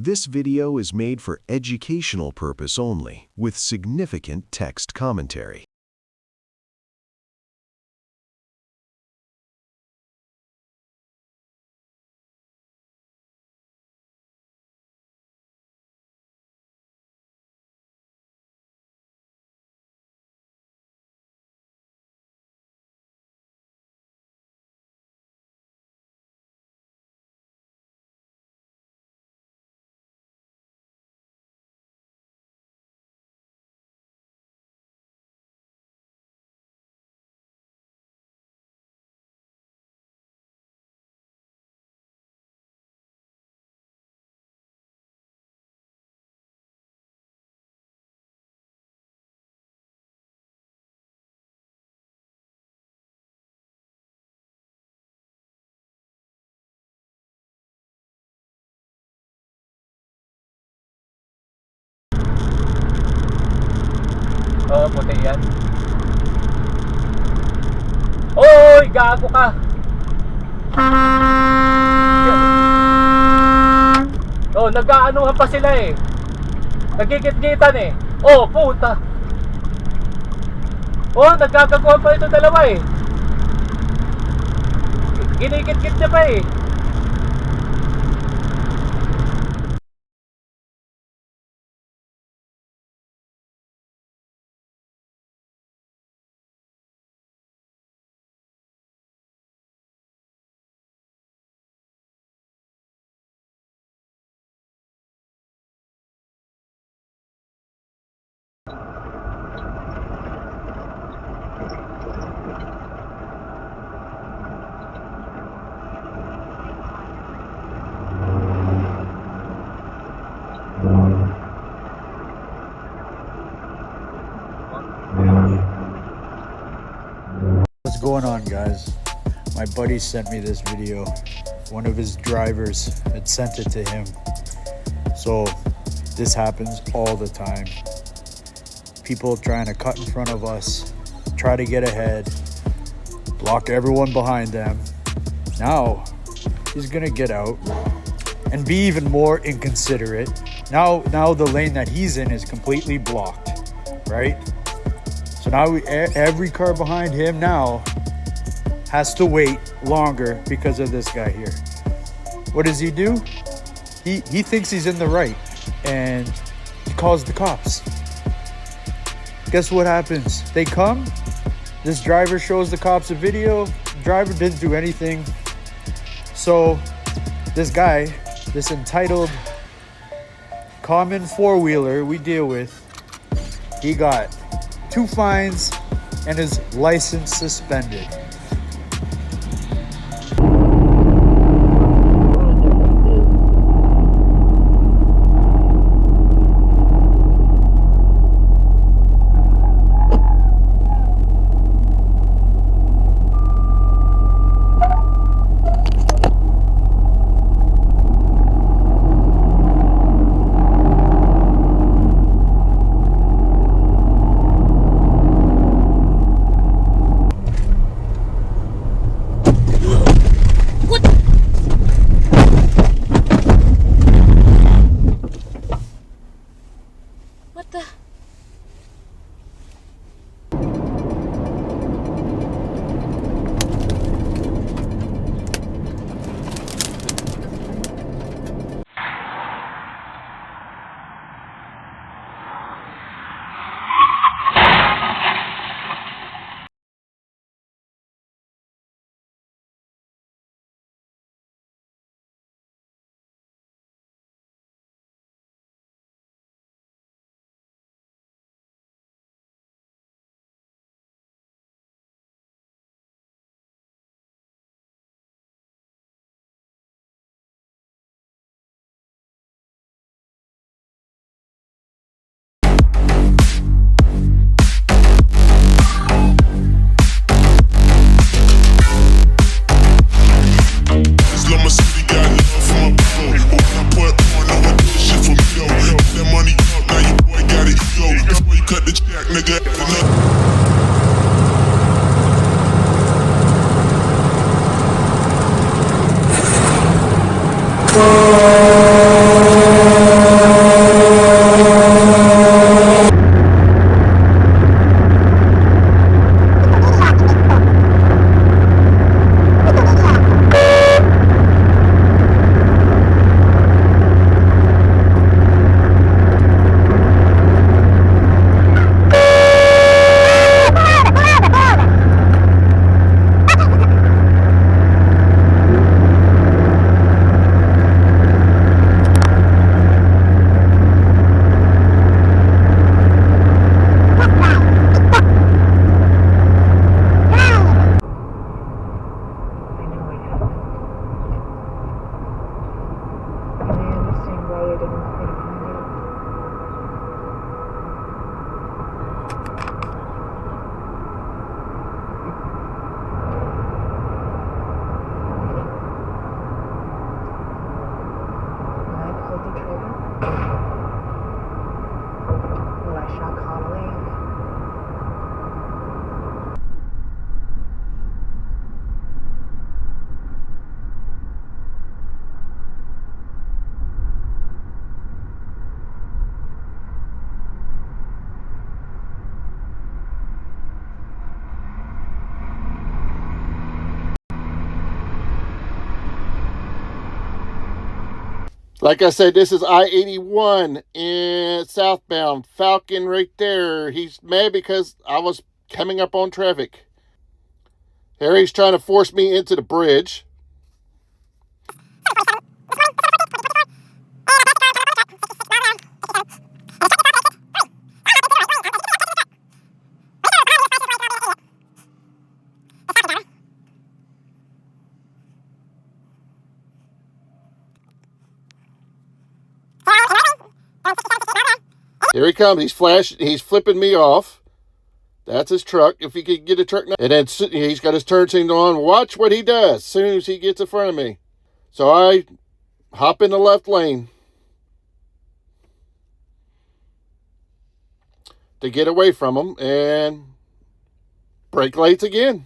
This video is made for educational purpose only, with significant text commentary. Oo, puti yan. Oy, gago ka. Oh, nag-aanuhan pa sila eh. Nagigit-gitan eh. Oh, puta. Oh, nagkakaguhan pa ito dalawa eh. Ginigit-git niya pa eh. What's going on, guys? My buddy sent me this video. One of his drivers had sent it to him. So this happens all the time. People trying to cut in front of us, try to get ahead, block everyone behind them. Now he's gonna get out and be even more inconsiderate. Now the lane that he's in is completely blocked, right? So now every car behind him now has to wait longer because of this guy here. What does he do? He thinks he's in the right and he calls the cops. Guess what happens? They come, this driver shows the cops a video, the driver didn't do anything. So this guy, this entitled common four-wheeler we deal with, he got 2 fines and his license suspended. didn't want me to find it. When I pulled the trigger, when I shot Connolly, Like I said, this is I-81 in southbound. Falcon right there. He's mad because I was coming up on traffic. Here he's trying to force me into the bridge. Here he comes. He's flashing. He's flipping me off. That's his truck. If he could get a truck now. And then he's got his turn signal on. Watch what he does as soon as he gets in front of me. So I hop in the left lane to get away from him and brake lights again.